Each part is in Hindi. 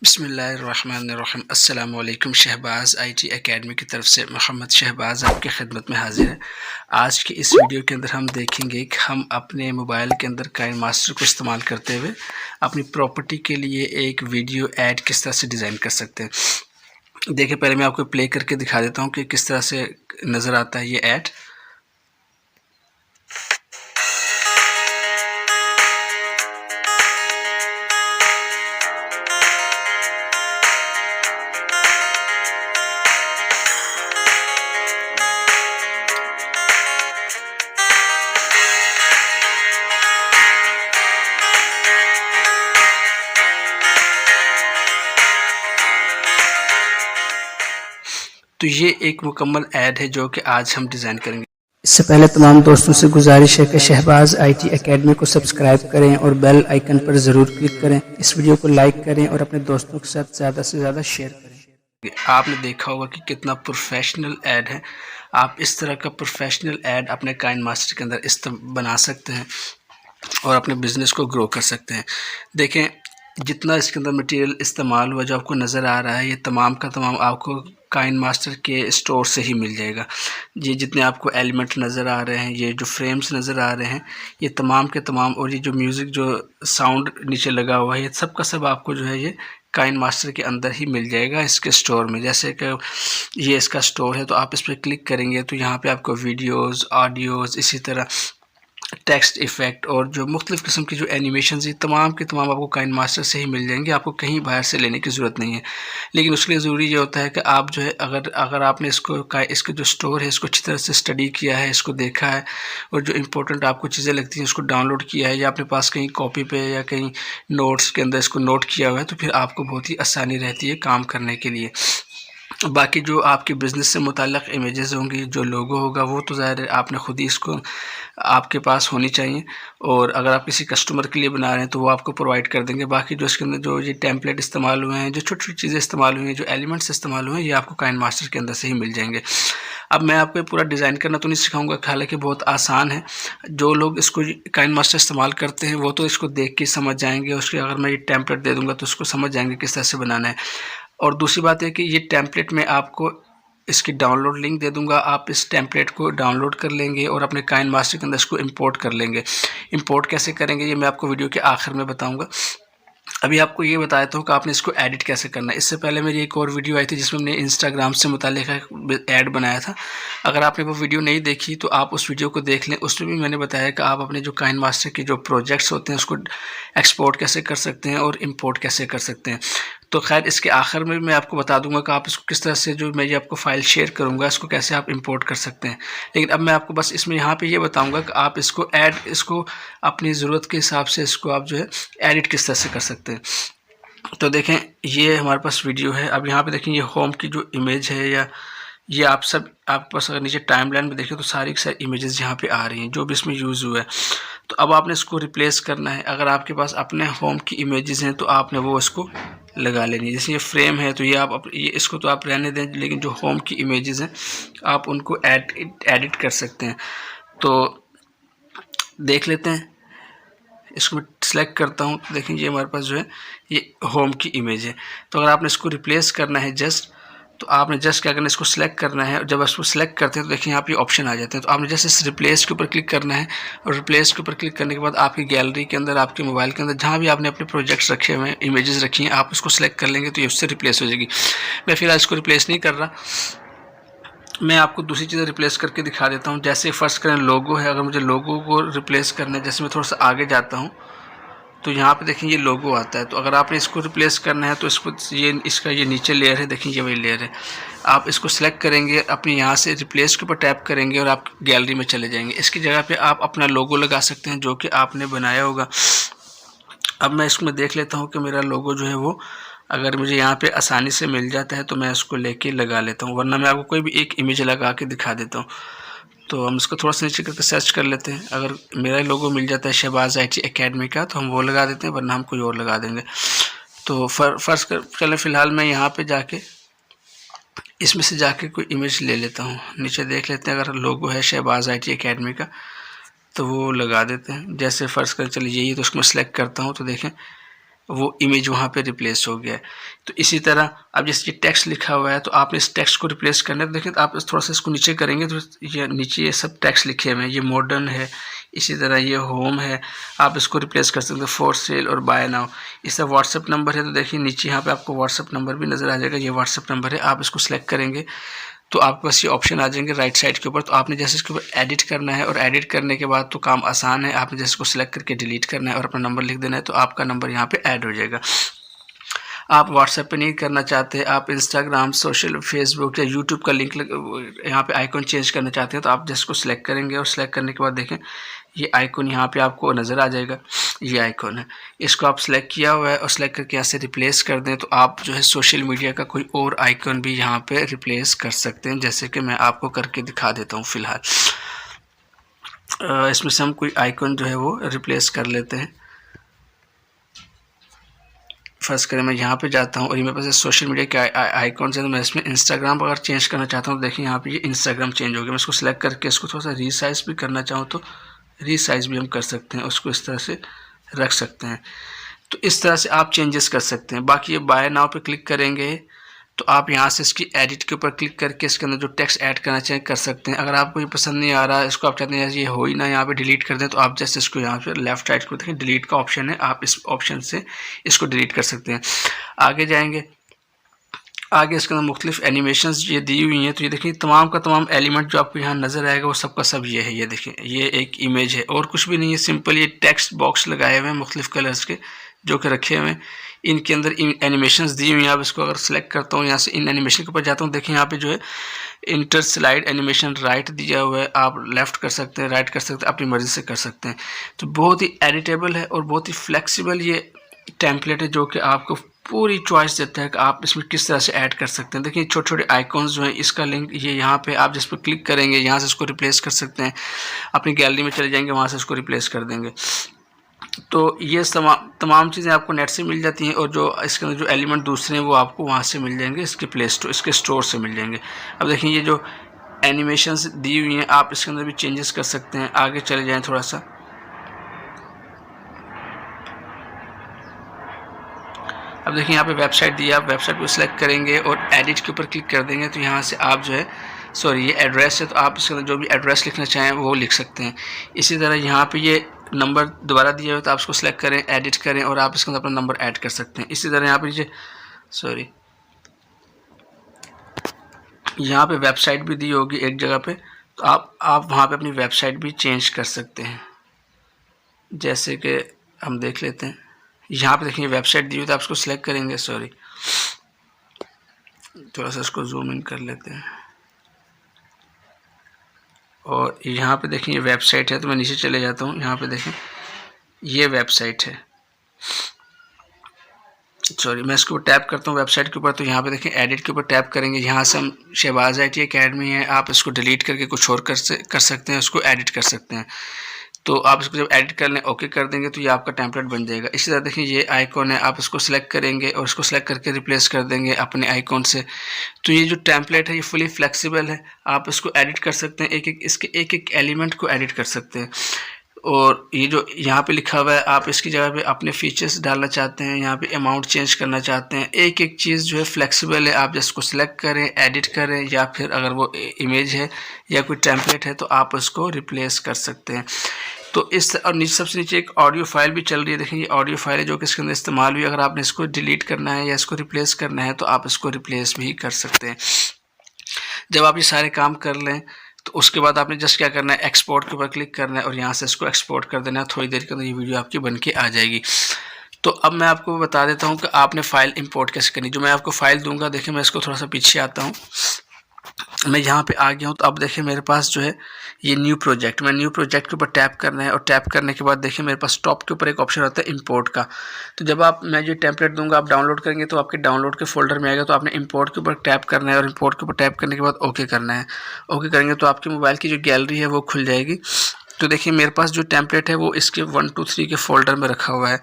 बिस्मिल्लाहिर्रहमानिर्रहीम। अस्सलामु अलैकुम। शहबाज़ आईटी एकेडमी की तरफ से मोहम्मद शहबाज़ आपकी खिदमत में हाजिर है। आज की इस वीडियो के अंदर हम देखेंगे कि हम अपने मोबाइल के अंदर काइन मास्टर को इस्तेमाल करते हुए अपनी प्रॉपर्टी के लिए एक वीडियो ऐड किस तरह से डिज़ाइन कर सकते हैं। देखिए, पहले मैं आपको प्ले करके दिखा देता हूँ कि किस तरह से नज़र आता है ये ऐड। तो ये एक मुकम्मल ऐड है जो कि आज हम डिज़ाइन करेंगे। इससे पहले तमाम दोस्तों से गुजारिश है कि शहबाज़ आईटी एकेडमी को सब्सक्राइब करें और बेल आइकन पर ज़रूर क्लिक करें। इस वीडियो को लाइक करें और अपने दोस्तों के साथ ज़्यादा से ज़्यादा शेयर करें। आपने देखा होगा कि कितना प्रोफेशनल ऐड है। आप इस तरह का प्रोफेशनल ऐड अपने काइन मास्टर के अंदर बना सकते हैं और अपने बिज़नेस को ग्रो कर सकते हैं। देखें, जितना इसके अंदर मटेरियल इस्तेमाल हुआ जो आपको नज़र आ रहा है, ये तमाम का तमाम आपको काइन मास्टर के स्टोर से ही मिल जाएगा। ये जितने आपको एलिमेंट नज़र आ रहे हैं, ये जो फ्रेम्स नज़र आ रहे हैं, ये तमाम के तमाम, और ये जो म्यूज़िक जो साउंड नीचे लगा हुआ है, ये सब का सब आपको जो है ये काइन मास्टर के अंदर ही मिल जाएगा इसके स्टोर में। जैसे कि ये इसका स्टोर है, तो आप इस पर क्लिक करेंगे तो यहाँ पे आपको वीडियोज़, ऑडियोज़, इसी तरह टेक्स्ट इफ़ेक्ट और जो मुख्तलिफ़ किस्म की जो एनिमेशन है, तमाम के तमाम आपको काइन मास्टर से ही मिल जाएंगे। आपको कहीं बाहर से लेने की ज़रूरत नहीं है। लेकिन उसके लिए ज़रूरी ये होता है कि आप जो है अगर आपने इसके जो स्टोर है इसको अच्छी तरह से स्टडी किया है, इसको देखा है, और जो इंपॉर्टेंट आपको चीज़ें लगती हैं उसको डाउनलोड किया है, या अपने पास कहीं कॉपी पे या कहीं नोट्स के अंदर इसको नोट किया हुआ है, तो फिर आपको बहुत ही आसानी रहती है काम करने के लिए। बाकी जो आपके बिज़नेस से मुताल्लिक़ इमेजेस होंगी, जो लोगो होगा, वो तो ज़ाहिर है आपने ख़ुद ही इसको आपके पास होनी चाहिए, और अगर आप किसी कस्टमर के लिए बना रहे हैं तो वो आपको प्रोवाइड कर देंगे। बाकी जो इसके अंदर जो ये टेम्पलेट इस्तेमाल हुए हैं, जो छोटी-छोटी चीज़ें इस्तेमाल हुई हैं, जो एलिमेंट्स इस्तेमाल हुए हैं, ये आपको काइन मास्टर के अंदर से ही मिल जाएंगे। अब मैं आपको पूरा डिज़ाइन करना तो नहीं सिखाऊँगा, हालाँकि बहुत आसान है। जो लोग इसको काइन मास्टर इस्तेमाल करते हैं वो तो इसको देख के समझ जाएँगे, उसके अगर मैं ये टेम्पलेट दे दूँगा तो उसको समझ जाएँगे किस तरह से बनाना है। और दूसरी बात है कि ये टेम्पलेट मैं आपको इसकी डाउनलोड लिंक दे दूँगा, आप इस टेम्पलेट को डाउनलोड कर लेंगे और अपने काइन मास्टर के अंदर इसको इंपोर्ट कर लेंगे। इंपोर्ट कैसे करेंगे ये मैं आपको वीडियो के आखिर में बताऊँगा। अभी आपको ये बता देता हूँ कि आपने इसको एडिट कैसे करना है। इससे पहले मेरी एक और वीडियो आई थी जिसमें मैंने इंस्टाग्राम से मुताल्लिक़ एक ऐड बनाया था। अगर आपने वो वीडियो नहीं देखी तो आप उस वीडियो को देख लें। उसमें भी मैंने बताया कि आप अपने जो काइन मास्टर के जो प्रोजेक्ट्स होते हैं उसको एक्सपोर्ट कैसे कर सकते हैं और इम्पोर्ट कैसे कर सकते हैं। तो खैर, इसके आखिर में मैं आपको बता दूंगा कि आप इसको किस तरह से, जो मैं ये आपको फ़ाइल शेयर करूंगा, इसको कैसे आप इंपोर्ट कर सकते हैं। लेकिन अब मैं आपको बस इसमें यहाँ पे ये बताऊंगा कि आप इसको अपनी ज़रूरत के हिसाब से इसको आप जो है एडिट किस तरह से कर सकते हैं। तो देखें, ये हमारे पास वीडियो है। अब यहाँ पे देखें, ये होम की जो इमेज है, या ये आपके पास अगर नीचे टाइमलाइन में देखें तो सारी की सारी इमेजेस यहाँ पे आ रही हैं जो भी इसमें यूज़ हुआ है। तो अब आपने इसको रिप्लेस करना है। अगर आपके पास अपने होम की इमेजेस हैं तो आपने वो इसको लगा लेनी है। जैसे ये फ्रेम है तो ये इसको तो आप रहने दें, लेकिन जो होम की इमेजेस हैं आप उनको एडिट कर सकते हैं। तो देख लेते हैं, इसको मैं सिलेक्ट करता हूँ तो देखें ये हमारे पास जो है ये होम की इमेज है। तो अगर आपने इसको रिप्लेस करना है तो आपने जस्ट क्या करना है, इसको सिलेक्ट करना है, और जब इसको सिलेक्ट करते हैं तो देखिए यहाँ पे ऑप्शन आ जाते हैं। तो आपने जस्ट इस रिप्लेस के ऊपर क्लिक करना है, और रिप्लेस के ऊपर क्लिक करने के बाद आपकी गैलरी के अंदर, आपके मोबाइल के अंदर जहाँ भी आपने अपने प्रोजेक्ट्स रखे हुए हैं, इमेजेस रखी हैं, आप उसको सिलेक्ट कर लेंगे तो ये उससे रिप्लेस हो जाएगी। मैं फिलहाल इसको रिप्लेस नहीं कर रहा, मैं आपको दूसरी चीज़ें रिप्लेस करके दिखा देता हूँ। जैसे फर्स्ट करें लोगो है, अगर मुझे लोगो को रिप्लेस करना है, जैसे मैं थोड़ा सा आगे जाता हूँ तो यहाँ पे देखें ये लोगो आता है। तो अगर आपने इसको रिप्लेस करना है तो इसका ये नीचे लेयर है, देखें ये वही लेयर है। आप इसको सिलेक्ट करेंगे, अपने यहाँ से रिप्लेस के ऊपर टैप करेंगे और आप गैलरी में चले जाएंगे। इसकी जगह पे आप अपना लोगो लगा सकते हैं जो कि आपने बनाया होगा। अब मैं इसमें देख लेता हूँ कि मेरा लोगो जो है वो अगर मुझे यहाँ पे आसानी से मिल जाता है तो मैं इसको लेके लगा लेता हूँ, वरना मैं आपको कोई भी एक इमेज लगा के दिखा देता हूँ। तो हम इसको थोड़ा सा नीचे करके सर्च कर लेते हैं। अगर मेरा लोगो मिल जाता है शहबाज़ आईटी एकेडमी का तो हम वो लगा देते हैं, वरना हम कोई और लगा देंगे। तो चलें फ़िलहाल मैं यहाँ पे जाके इसमें से जाके कोई इमेज ले लेता हूँ। नीचे देख लेते हैं, अगर लोगो है शहबाज़ आईटी एकेडमी का तो वो लगा देते हैं। जैसे फ़र्ज़ कर चलिए यही, तो उसको मैं सेलेक्ट करता हूँ तो देखें वो इमेज वहाँ पे रिप्लेस हो गया है। तो इसी तरह अब जैसे ये टेक्स्ट लिखा हुआ है तो आपने इस टेक्स्ट को रिप्लेस करना है, तो देखें तो आप थोड़ा सा इसको नीचे करेंगे तो ये नीचे ये सब टेक्स्ट लिखे हुए हैं, ये मॉडर्न है, इसी तरह ये होम है, आप इसको रिप्लेस कर सकते हैं फॉर सेल और बाय नाउ। इस तरह व्हाट्सअप नंबर है तो देखिए नीचे यहाँ पे आपको व्हाट्सअप नंबर भी नज़र आ जाएगा, ये व्हाट्सअप नंबर है, आप इसको सेलेक्ट करेंगे तो आपके पास ये ऑप्शन आ जाएंगे राइट साइड के ऊपर। तो आपने जैसे इसके ऊपर एडिट करना है और एडिट करने के बाद तो काम आसान है, आपने जैसे इसको सिलेक्ट करके डिलीट करना है और अपना नंबर लिख देना है तो आपका नंबर यहाँ पे ऐड हो जाएगा। आप व्हाट्सएप पे नहीं करना चाहते, आप इंस्टाग्राम, सोशल, फेसबुक या यूट्यूब का लिंक यहाँ पे आइकॉन चेंज करना चाहते हैं तो आप जिसको सिलेक्ट करेंगे और सिलेक्ट करने के बाद देखें ये आइकॉन यहाँ पे आपको नज़र आ जाएगा, ये आइकॉन है, इसको आप सिलेक्ट किया हुआ है और सिलेक्ट करके यहाँ से रिप्लेस कर दें तो आप जो है सोशल मीडिया का कोई और आइकॉन भी यहाँ पे रिप्लेस कर सकते हैं, जैसे कि मैं आपको करके दिखा देता हूँ। फ़िलहाल इसमें से हम कोई आइकॉन जो है वो रिप्लेस कर लेते हैं। फर्स्ट करें मैं यहाँ पे जाता हूँ और ये मेरे पास सोशल मीडिया के आइकॉन है, तो मैं इसमें इंस्टाग्राम अगर चेंज करना चाहता हूँ तो देखिए यहाँ पे ये इंस्टाग्राम चेंज हो गया। मैं इसको सिलेक्ट करके इसको थोड़ा सा रीसाइज भी करना चाहूँ तो रीसाइज भी हम कर सकते हैं, उसको इस तरह से रख सकते हैं। तो इस तरह से आप चेंजेस कर सकते हैं। बाकी ये बाय नाउ पे क्लिक करेंगे तो आप यहाँ से इसकी एडिट के ऊपर क्लिक करके इसके अंदर जो टेक्स्ट ऐड करना चाहें कर सकते हैं। अगर आपको ये पसंद नहीं आ रहा है, इसको आप चाहते हैं ये हो ही ना, यहाँ पे डिलीट कर दें तो आप जैसे इसको यहाँ पे लेफ्ट साइड को देखें डिलीट का ऑप्शन है, आप इस ऑप्शन से इसको डिलीट कर सकते हैं। आगे जाएंगे, आगे इसके अंदर मुख्तलिफ एनिमेशंस ये दी हुई हैं, तो ये देखिए तमाम का तमाम एलिमेंट जो आपको यहाँ नज़र आएगा वो सब का सब ये है। ये देखिए ये एक इमेज है और कुछ भी नहीं है, सिंपल ये टेक्स्ट बॉक्स लगाए हुए हैं मुख्तलिफ कलर्स के जो कि रखे हुए हैं, इनके अंदर एनिमेशंस दी हुई हैं। आप इसको अगर सेलेक्ट करता हूँ यहाँ से इन एनिमेशन के ऊपर जाता हूँ, देखिए यहाँ पे जो है इंटर स्लाइड एनिमेशन राइट दिया हुआ है, आप लेफ़्ट कर सकते हैं, राइट कर सकते हैं, अपनी मर्ज़ी से कर सकते हैं। तो बहुत ही एडिटेबल है और बहुत ही फ्लेक्सिबल ये टेम्पलेट है जो कि आपको पूरी चॉइस देता है कि आप इसमें किस तरह से ऐड कर सकते हैं। देखिए छोटे छोटे आइकॉन्स जो हैं, इसका लिंक ये यहाँ पे आप जिस पर क्लिक करेंगे यहाँ से इसको रिप्लेस कर सकते हैं, अपनी गैलरी में चले जाएंगे वहाँ से इसको रिप्लेस कर देंगे। तो ये तमाम चीज़ें आपको नेट से मिल जाती हैं और जो इसके अंदर जो एलिमेंट दूसरे हैं वो आपको वहाँ से मिल जाएंगे, इसके प्ले स्टोर, इसके स्टोर से मिल जाएंगे। अब देखिए ये जो एनिमेशंस दी हुई हैं आप इसके अंदर भी चेंजेस कर सकते हैं। आगे चले जाएँ थोड़ा सा, अब देखिए यहाँ पे वेबसाइट दी है, आप वेबसाइट को सिलेक्ट करेंगे और एडिट के ऊपर क्लिक कर देंगे तो यहाँ से आप जो है ये एड्रेस है तो आप इसके अंदर जो भी एड्रेस लिखना चाहें वो लिख सकते हैं। इसी तरह यहाँ पे ये नंबर दोबारा दिया हुआ तो आप इसको सिलेक्ट करें, एडिट करें और आप इसके अंदर अपना नंबर ऐड कर सकते हैं। इसी तरह यहाँ पे यहाँ पे वेबसाइट भी दी होगी एक जगह पे, तो आप वहाँ पे अपनी वेबसाइट भी चेंज कर सकते हैं। जैसे कि हम देख लेते हैं, यहाँ पे देखिए वेबसाइट दी हुई तो आप इसको सिलेक्ट करेंगे, थोड़ा सा इसको जूम इन कर लेते हैं और यहाँ पे देखिए ये वेबसाइट है तो मैं नीचे चले जाता हूँ। यहाँ पे देखें ये वेबसाइट है, मैं इसको टैप करता हूँ वेबसाइट के ऊपर तो यहाँ पे देखें एडिट के ऊपर टैप करेंगे, यहाँ से हम शहबाज IT अकेडमी है, आप इसको डिलीट करके कुछ और कर सकते हैं, उसको एडिट कर सकते हैं। तो आप इसको जब एडिट कर लें ओके कर देंगे तो ये आपका टेम्पलेट बन जाएगा। इसी तरह देखिए ये आइकॉन है, आप इसको सिलेक्ट करेंगे और इसको सिलेक्ट करके रिप्लेस कर देंगे अपने आइकॉन से। तो ये जो टेम्पलेट है ये फुली फ्लेक्सिबल है, आप इसको एडिट कर सकते हैं, इसके एक एलिमेंट को एडिट कर सकते हैं। और ये जो यहाँ पे लिखा हुआ है आप इसकी जगह पे अपने फीचर्स डालना चाहते हैं, यहाँ पे अमाउंट चेंज करना चाहते हैं, एक चीज़ जो है फ्लेक्सिबल है, आप जिसको सिलेक्ट करें, एडिट करें या फिर अगर वो इमेज है या कोई टेम्पलेट है तो आप उसको रिप्लेस कर सकते हैं। तो इस और नीचे सबसे नीचे एक ऑडियो फाइल भी चल रही है, देखिए ये ऑडियो फाइल है जो कि इसके अंदर इस्तेमाल हुई। अगर आपने इसको डिलीट करना है या इसको रिप्लेस करना है तो आप इसको रिप्लेस भी कर सकते हैं। जब आप ये सारे काम कर लें तो उसके बाद आपने जस्ट क्या करना है, एक्सपोर्ट के ऊपर क्लिक करना है और यहाँ से इसको एक्सपोर्ट कर देना है। थोड़ी देर के अंदर ये वीडियो आपकी बन के आ जाएगी। तो अब मैं आपको बता देता हूँ कि आपने फ़ाइल इंपोर्ट कैसे करनी। जो मैं आपको फ़ाइल दूंगा, देखिए मैं इसको थोड़ा सा पीछे आता हूँ, मैं यहाँ पे आ गया हूँ। तो अब देखिए मेरे पास जो है ये न्यू प्रोजेक्ट, मैं न्यू प्रोजेक्ट के ऊपर टैप करना है और टैप करने के बाद देखिए मेरे पास टॉप के ऊपर एक ऑप्शन आता है इंपोर्ट का। तो जब मैं जो टेम्पलेट दूंगा आप डाउनलोड करेंगे तो आपके डाउनलोड के फोल्डर में आएगा, तो आपने इंपोर्ट के ऊपर टैप करना है और इंपोर्ट के ऊपर टैप करने के बाद ओके करना है। ओके करेंगे तो आपके मोबाइल की जो गैलरी है वो खुल जाएगी। तो देखिए मेरे पास जो टेम्पलेट है वो इसके 1 2 3 के फोल्डर में रखा हुआ है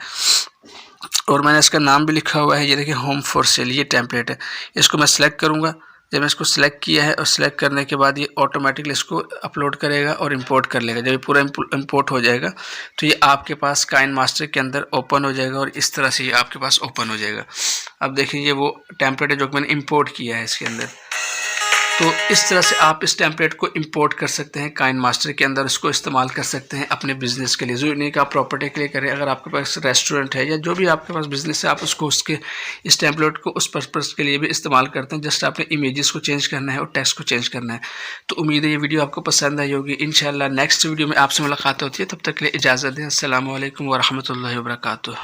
और मैंने इसका नाम भी लिखा हुआ है। ये देखिए होम फॉर सेल ये टेम्पलेट है, इसको मैं सेलेक्ट करूँगा। जब मैं इसको सिलेक्ट किया है और सिलेक्ट करने के बाद ये ऑटोमेटिकली इसको अपलोड करेगा और इंपोर्ट कर लेगा। जब ये पूरा इंपोर्ट हो जाएगा तो ये आपके पास काइनमास्टर के अंदर ओपन हो जाएगा और इस तरह से ये आपके पास ओपन हो जाएगा। अब देखिए ये वो टेम्पलेट है जो मैंने इंपोर्ट किया है इसके अंदर। तो इस तरह से आप इस टेम्पलेट को इंपोर्ट कर सकते हैं काइनमास्टर के अंदर, उसको इस्तेमाल कर सकते हैं अपने बिजनेस के लिए। ज़रूरी नहीं कि आप प्रॉपर्टी के लिए करें, अगर आपके पास रेस्टोरेंट है या जो भी आपके पास बिजनेस है आप उसको उसके इस टेम्पलेट को उस पर्पज़ के लिए भी इस्तेमाल करते हैं। जस्ट आपने इमेजेस को चेंज करना है और टेक्स्ट को चेंज करना है। तो उम्मीद है ये वीडियो आपको पसंद आई होगी। इंशाल्लाह नेक्स्ट वीडियो में आपसे मुलाकात होती है, तब तक के लिए इजाज़त दें। अस्सलामु अलैकुम व रहमतुल्लाहि व बरकातुहू।